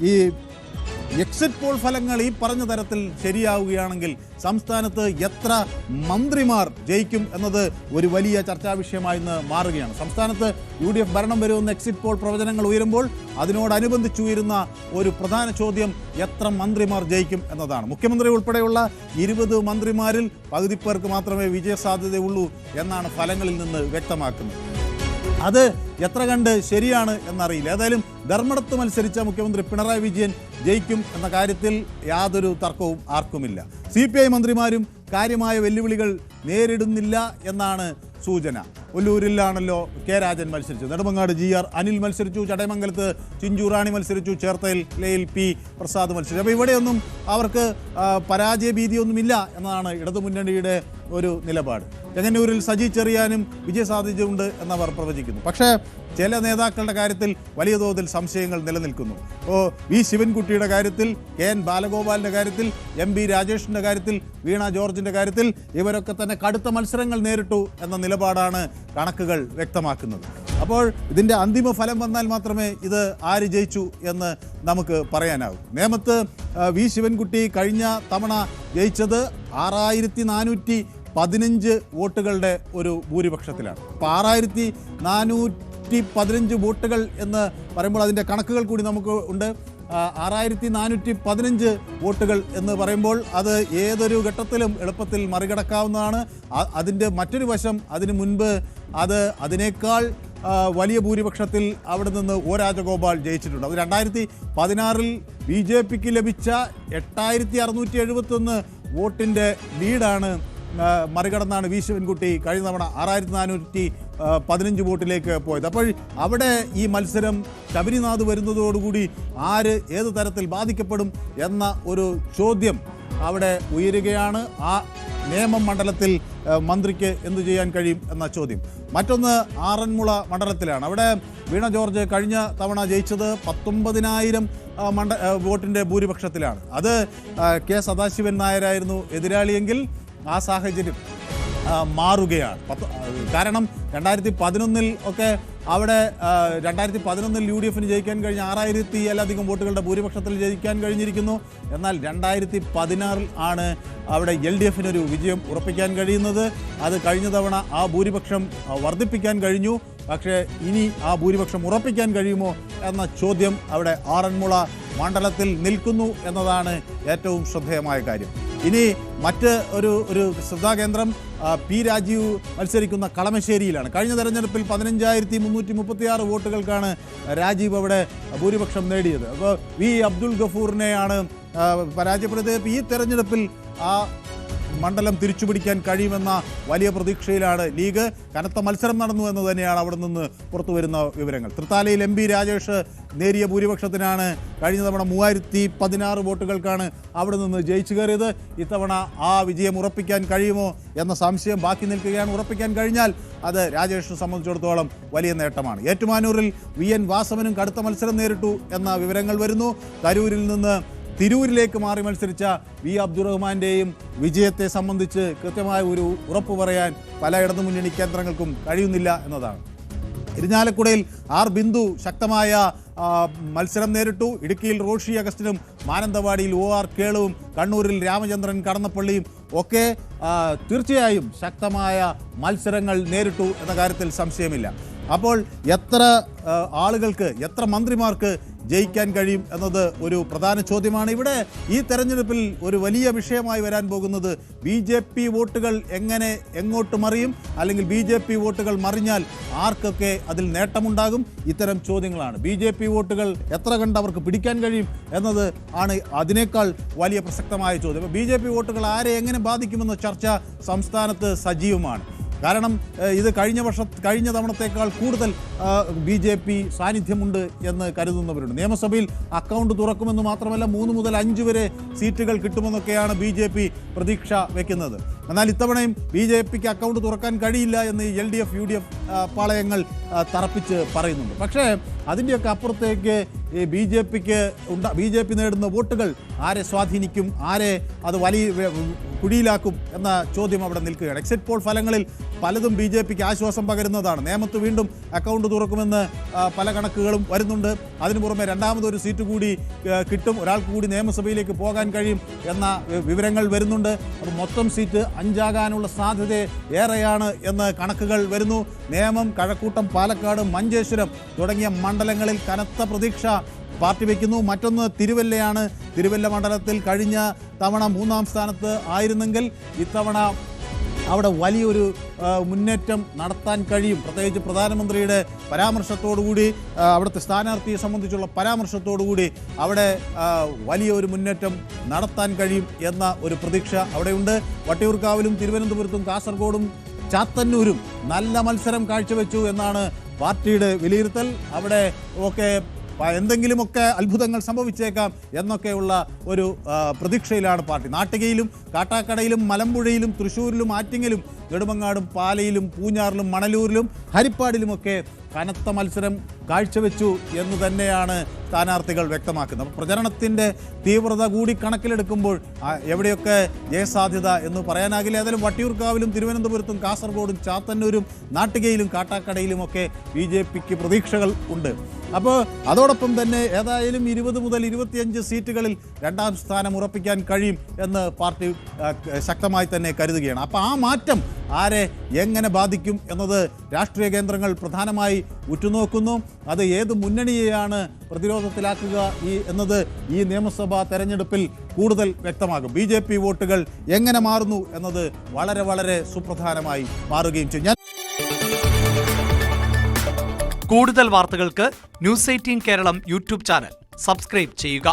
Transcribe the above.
ഈ exit poll ഫലങ്ങൾ ഈ പറഞ്ഞ തരത്തിൽ ശരിയാവുകയാണെങ്കിൽ സംസ്ഥാനത്ത് എത്ര മന്ത്രിമാർ ജയിക്കും എന്നത് ഒരു വലിയ ചർച്ചാ വിഷയമായി ഇന്ന് മാറുകയാണ്. സംസ്ഥാനത്ത് UDF ഭരണം വരുമെന്ന് എക്സിറ്റ് പോൾ പ്രവചനങ്ങൾ ഉയരുമ്പോൾ അതിനോടനുബന്ധിച്ച് ഉയരുന്ന ഒരു പ്രധാന ചോദ്യം എത്ര മന്ത്രിമാർ ജയിക്കും എന്നതാണ്. മുഖ്യമന്ത്രി ഉൾപ്പെടെയുള്ള 20 മന്ത്രിമാരിൽ പകുതി പേർക്ക് മാത്രമേ വിജയസാധ്യതയുള്ളൂ എന്നാണ് ഫലങ്ങളിൽ നിന്ന് വ്യക്തമാക്കുന്നത്. അത് എത്ര കണ്ട് ശരിയാണ് എന്നറിയില്ല. ഏതായാലും ധർമ്മടത്ത് മത്സരിച്ച മുഖ്യമന്ത്രി പിണറായി വിജയൻ ജയിക്കും എന്ന കാര്യത്തിൽ യാതൊരു തർക്കവും ആർക്കുമില്ല. CPI മന്ത്രിമാരും കാര്യമായ വെല്ലുവിളികൾ നേരിടുന്നില്ല എന്നാണ് സൂചന. ഒല്ലൂരിലാണല്ലോ കെ രാജൻ മത്സരിച്ചു, നെടുമങ്ങാട് GR അനിൽ മത്സരിച്ചു, ചടയമംഗലത്ത് ചിഞ്ചുറാണി മത്സരിച്ചു, ചേർത്തലയിൽ P പ്രസാദ് മത്സരിച്ചു. അപ്പോൾ ഇവിടെയൊന്നും അവർക്ക് പരാജയ ഭീതിയൊന്നുമില്ല എന്നതാണ് ഇടതുമുന്നണിയുടെ ഒരു നിലപാട്. ചെങ്ങന്നൂരിൽ സജി ചെറിയാനും വിജയസാധ്യതയുണ്ട് എന്നവർ പ്രവചിക്കുന്നു. പക്ഷേ ചില നേതാക്കളുടെ കാര്യത്തിൽ വലിയ തോതിൽ സംശയങ്ങൾ നിലനിൽക്കുന്നു. വി ശിവൻകുട്ടിയുടെ കാര്യത്തിൽ, KN ബാലഗോപാലിൻ്റെ കാര്യത്തിൽ, MB രാജേഷിൻ്റെ കാര്യത്തിൽ, വീണ ജോർജിൻ്റെ കാര്യത്തിൽ ഇവരൊക്കെ തന്നെ കടുത്ത മത്സരങ്ങൾ നേരിട്ടു എന്ന നിലപാടാണ് കണക്കുകൾ വ്യക്തമാക്കുന്നത്. അപ്പോൾ ഇതിൻ്റെ അന്തിമ ഫലം വന്നാൽ മാത്രമേ ഇത് ആര് ജയിച്ചു എന്ന് നമുക്ക് പറയാനാവൂ. നേമത്ത് വി ശിവൻകുട്ടി കഴിഞ്ഞ തവണ ജയിച്ചത് 6415 വോട്ടുകളുടെ ഒരു ഭൂരിപക്ഷത്തിലാണ്. അപ്പോൾ 6415 വോട്ടുകൾ എന്ന് പറയുമ്പോൾ അതിൻ്റെ കണക്കുകൾ കൂടി നമുക്ക് ഉണ്ട്. 6415 വോട്ടുകൾ എന്ന് പറയുമ്പോൾ അത് ഏതൊരു ഘട്ടത്തിലും എളുപ്പത്തിൽ മറികടക്കാവുന്നതാണ്. അതിൻ്റെ മറ്റൊരു വശം, അതിനു മുൻപ് അതിനേക്കാൾ വലിയ ഭൂരിപക്ഷത്തിൽ അവിടെ നിന്ന് O രാജഗോപാൽ ജയിച്ചിട്ടുണ്ട്. അത് 2016 BJPക്ക് ലഭിച്ച 8671 വോട്ടിൻ്റെ ലീഡാണ് മറികടന്നാണ് വി ശിവൻകുട്ടി കഴിഞ്ഞ തവണ 6415 വോട്ടിലേക്ക് പോയത്. അപ്പോൾ അവിടെ ഈ മത്സരം ശബരിനാഥ് വരുന്നതോടുകൂടി ആര് ഏത് തരത്തിൽ ബാധിക്കപ്പെടും എന്ന ഒരു ചോദ്യം അവിടെ ഉയരുകയാണ്. ആ നേമം മണ്ഡലത്തിൽ മന്ത്രിക്ക് എന്തു ചെയ്യാൻ കഴിയും എന്ന ചോദ്യം. മറ്റൊന്ന് ആറന്മുള മണ്ഡലത്തിലാണ്. അവിടെ വീണ ജോർജ് കഴിഞ്ഞ തവണ ജയിച്ചത് 19,000 വോട്ടിൻ്റെ ഭൂരിപക്ഷത്തിലാണ്. അത് കെ സദാശിവൻ നായരായിരുന്നു എതിരാളിയെങ്കിൽ ആ സാഹചര്യം മാറുകയാണ്. കാരണം 2011 ഒക്കെ അവിടെ 2011 UDFന് ജയിക്കാൻ കഴിഞ്ഞ 6000-ലധികം വോട്ടുകളുടെ ഭൂരിപക്ഷത്തിൽ ജയിക്കാൻ കഴിഞ്ഞിരിക്കുന്നു. എന്നാൽ 2016 ആണ് അവിടെ LDFനൊരു വിജയം ഉറപ്പിക്കാൻ കഴിയുന്നത്. അത് കഴിഞ്ഞ തവണ ആ ഭൂരിപക്ഷം വർദ്ധിപ്പിക്കാൻ കഴിഞ്ഞു. പക്ഷേ ഇനി ആ ഭൂരിപക്ഷം ഉറപ്പിക്കാൻ കഴിയുമോ എന്ന ചോദ്യം അവിടെ ആറന്മുള മണ്ഡലത്തിൽ നിൽക്കുന്നു എന്നതാണ് ഏറ്റവും ശ്രദ്ധേയമായ കാര്യം. ഇനി മറ്റ് ഒരു ശ്രദ്ധാകേന്ദ്രം P രാജീവ് മത്സരിക്കുന്ന കളമശ്ശേരിയിലാണ്. കഴിഞ്ഞ തെരഞ്ഞെടുപ്പിൽ 15,336 വോട്ടുകൾക്കാണ് രാജീവ് അവിടെ ഭൂരിപക്ഷം നേടിയത്. അപ്പോൾ വി അബ്ദുൽ ഗഫൂറിനെയാണ് പരാജയപ്പെടുത്തിയത്. ഈ തെരഞ്ഞെടുപ്പിൽ ആ മണ്ഡലം തിരിച്ചുപിടിക്കാൻ കഴിയുമെന്ന വലിയ പ്രതീക്ഷയിലാണ് ലീഗ്. കനത്ത മത്സരം നടന്നു എന്ന് തന്നെയാണ് അവിടെ നിന്ന് പുറത്തു വരുന്ന വിവരങ്ങൾ. തൃത്താലയിൽ MB രാജേഷ് നേരിയ ഭൂരിപക്ഷത്തിനാണ് കഴിഞ്ഞ തവണ 3016 വോട്ടുകൾക്കാണ് അവിടെ നിന്ന് ജയിച്ചു കയറിയത്. ഇത്തവണ ആ വിജയം ഉറപ്പിക്കാൻ കഴിയുമോ എന്ന സംശയം ബാക്കി നിൽക്കുകയാണ്. ഉറപ്പിക്കാൻ കഴിഞ്ഞാൽ അത് രാജേഷിനെ സംബന്ധിച്ചിടത്തോളം വലിയ നേട്ടമാണ്. ഏറ്റുമാനൂരിൽ VN വാസവനും കടുത്ത മത്സരം നേരിട്ടു എന്ന വിവരങ്ങൾ വരുന്നു. തരൂരിൽ നിന്ന് തിരൂരിലേക്ക് മാറി മത്സരിച്ച വി അബ്ദുറഹ്മാൻ്റെയും വിജയത്തെ സംബന്ധിച്ച് കൃത്യമായ ഒരു ഉറപ്പ് പറയാൻ പല ഇടതുമുന്നണി കേന്ദ്രങ്ങൾക്കും കഴിയുന്നില്ല എന്നതാണ്. ഇരിഞ്ഞാലക്കുടയിൽ R ബിന്ദു ശക്തമായ മത്സരം നേരിട്ടു. ഇടുക്കിയിൽ റോഷി അഗസ്റ്റിനും, മാനന്തവാടിയിൽ OR കേളുവും, കണ്ണൂരിൽ രാമചന്ദ്രൻ കടന്നപ്പള്ളിയും ഒക്കെ തീർച്ചയായും ശക്തമായ മത്സരങ്ങൾ നേരിട്ടു എന്ന കാര്യത്തിൽ സംശയമില്ല. അപ്പോൾ എത്ര ആളുകൾക്ക്, എത്ര മന്ത്രിമാർക്ക് ജയിക്കാൻ കഴിയും എന്നത് ഒരു പ്രധാന ചോദ്യമാണ്. ഇവിടെ ഈ തെരഞ്ഞെടുപ്പിൽ ഒരു വലിയ വിഷയമായി വരാൻ പോകുന്നത് BJP വോട്ടുകൾ എങ്ങോട്ട് മറിയും, അല്ലെങ്കിൽ BJP വോട്ടുകൾ മറിഞ്ഞാൽ ആർക്കൊക്കെ അതിൽ നേട്ടമുണ്ടാകും, ഇത്തരം ചോദ്യങ്ങളാണ്. BJP വോട്ടുകൾ എത്ര കണ്ട് അവർക്ക് പിടിക്കാൻ കഴിയും എന്നത് ആണ് അതിനേക്കാൾ വലിയ പ്രസക്തമായ ചോദ്യം. അപ്പോൾ BJP വോട്ടുകൾ ആരെ എങ്ങനെ ബാധിക്കുമെന്ന ചർച്ച സംസ്ഥാനത്ത് സജീവമാണ്. കാരണം ഇത് കഴിഞ്ഞ തവണത്തേക്കാൾ കൂടുതൽ BJP സാന്നിധ്യമുണ്ട് എന്ന് കരുതുന്നവരുണ്ട്. നിയമസഭയിൽ അക്കൗണ്ട് തുറക്കുമെന്ന് മാത്രമല്ല 3 മുതൽ 5 വരെ സീറ്റുകൾ കിട്ടുമെന്നൊക്കെയാണ് BJP പ്രതീക്ഷ വയ്ക്കുന്നത്. എന്നാൽ ഇത്തവണയും BJPക്ക് അക്കൗണ്ട് തുറക്കാൻ കഴിയില്ല എന്ന് LDF UDF പാളയങ്ങൾ തറപ്പിച്ച് പറയുന്നുണ്ട്. പക്ഷേ അതിൻ്റെയൊക്കെ അപ്പുറത്തേക്ക് ഈ BJP നേടുന്ന വോട്ടുകൾ ആരെ സ്വാധീനിക്കും, ആരെ അത് വലിയ കുഴിയിലാക്കും എന്ന ചോദ്യം അവിടെ നിൽക്കുകയാണ്. എക്സിറ്റ് പോൾ ഫലങ്ങളിൽ പലതും BJPക്ക് ആശ്വാസം പകരുന്നതാണ്. നേമത്ത് വീണ്ടും അക്കൗണ്ട് തുറക്കുമെന്ന് പല കണക്കുകളും വരുന്നുണ്ട്. അതിനു പുറമെ രണ്ടാമതൊരു സീറ്റ് കൂടി കിട്ടും, ഒരാൾക്ക് കൂടി നിയമസഭയിലേക്ക് പോകാൻ കഴിയും എന്ന വിവരങ്ങൾ വരുന്നുണ്ട്. അപ്പോൾ മൊത്തം സീറ്റ് 5 ആകാനുള്ള സാധ്യത ഏറെയാണ് എന്ന് കണക്കുകൾ വരുന്നു. നേമം, കഴക്കൂട്ടം, പാലക്കാട്, മഞ്ചേശ്വരം തുടങ്ങിയ മണ്ഡലങ്ങളിൽ കനത്ത പ്രതീക്ഷ പാർട്ടി വയ്ക്കുന്നു. മറ്റൊന്ന് തിരുവല്ലയാണ്. തിരുവല്ല മണ്ഡലത്തിൽ കഴിഞ്ഞ തവണ 3-ാം സ്ഥാനത്ത് ആയിരുന്നെങ്കിൽ ഇത്തവണ അവിടെ വലിയൊരു മുന്നേറ്റം നടത്താൻ കഴിയും. പ്രത്യേകിച്ച് പ്രധാനമന്ത്രിയുടെ പരാമർശത്തോടുകൂടി, അവിടുത്തെ സ്ഥാനാർത്ഥിയെ സംബന്ധിച്ചുള്ള പരാമർശത്തോടുകൂടി അവിടെ വലിയൊരു മുന്നേറ്റം നടത്താൻ കഴിയും എന്ന ഒരു പ്രതീക്ഷ അവിടെയുണ്ട്. വട്ടിയൂർക്കാവിലും തിരുവനന്തപുരത്തും കാസർഗോഡും ചാത്തന്നൂരും നല്ല മത്സരം കാഴ്ചവെച്ചു എന്നാണ് പാർട്ടിയുടെ വിലയിരുത്തൽ. അവിടെ ഒക്കെ എന്തെങ്കിലുമൊക്കെ അത്ഭുതങ്ങൾ സംഭവിച്ചേക്കാം എന്നൊക്കെയുള്ള ഒരു പ്രതീക്ഷയിലാണ് പാർട്ടി. നാട്ടികയിലും കാട്ടാക്കടയിലും മലമ്പുഴയിലും തൃശ്ശൂരിലും ആറ്റിങ്ങലും നെടുമങ്ങാടും പാലയിലും പൂഞ്ഞാറിലും മണലൂരിലും ഹരിപ്പാടിലുമൊക്കെ കനത്ത മത്സരം കാഴ്ചവെച്ചു എന്ന് തന്നെയാണ് സ്ഥാനാർത്ഥികൾ വ്യക്തമാക്കുന്നത്. പ്രചരണത്തിൻ്റെ തീവ്രത കൂടി കണക്കിലെടുക്കുമ്പോൾ എവിടെയൊക്കെ ജയസാധ്യത എന്ന് പറയാനാകില്ല. ഏതായാലും വട്ടിയൂർക്കാവിലും തിരുവനന്തപുരത്തും കാസർഗോഡും ചാത്തന്നൂരും നാട്ടികയിലും കാട്ടാക്കടയിലുമൊക്കെ BJPക്ക് പ്രതീക്ഷകൾ ഉണ്ട്. അപ്പോൾ അതോടൊപ്പം തന്നെ ഏതായാലും 20 മുതൽ 25 സീറ്റുകളിൽ 2ാം സ്ഥാനം ഉറപ്പിക്കാൻ കഴിയും എന്ന് പാർട്ടി ശക്തമായി തന്നെ കരുതുകയാണ്. അപ്പോൾ ആ മാറ്റം ആരെ എങ്ങനെ ബാധിക്കും എന്നത് രാഷ്ട്രീയ കേന്ദ്രങ്ങൾ പ്രധാനമായി ഉറ്റുനോക്കുന്നു. അത് ഏത് മുന്നണിയെയാണ് പ്രതിരോധത്തിലാക്കുക എന്നത് ഈ നിയമസഭാ തെരഞ്ഞെടുപ്പിൽ കൂടുതൽ വ്യക്തമാകും. BJP വോട്ടുകൾ എങ്ങനെ മാറുന്നു എന്നത് വളരെ വളരെ സുപ്രധാനമായി മാറുകയും ചെയ്യും. കൂടുതൽ വാർത്തകൾക്ക് News 18 Keralam YouTube channel subscribe ചെയ്യുക.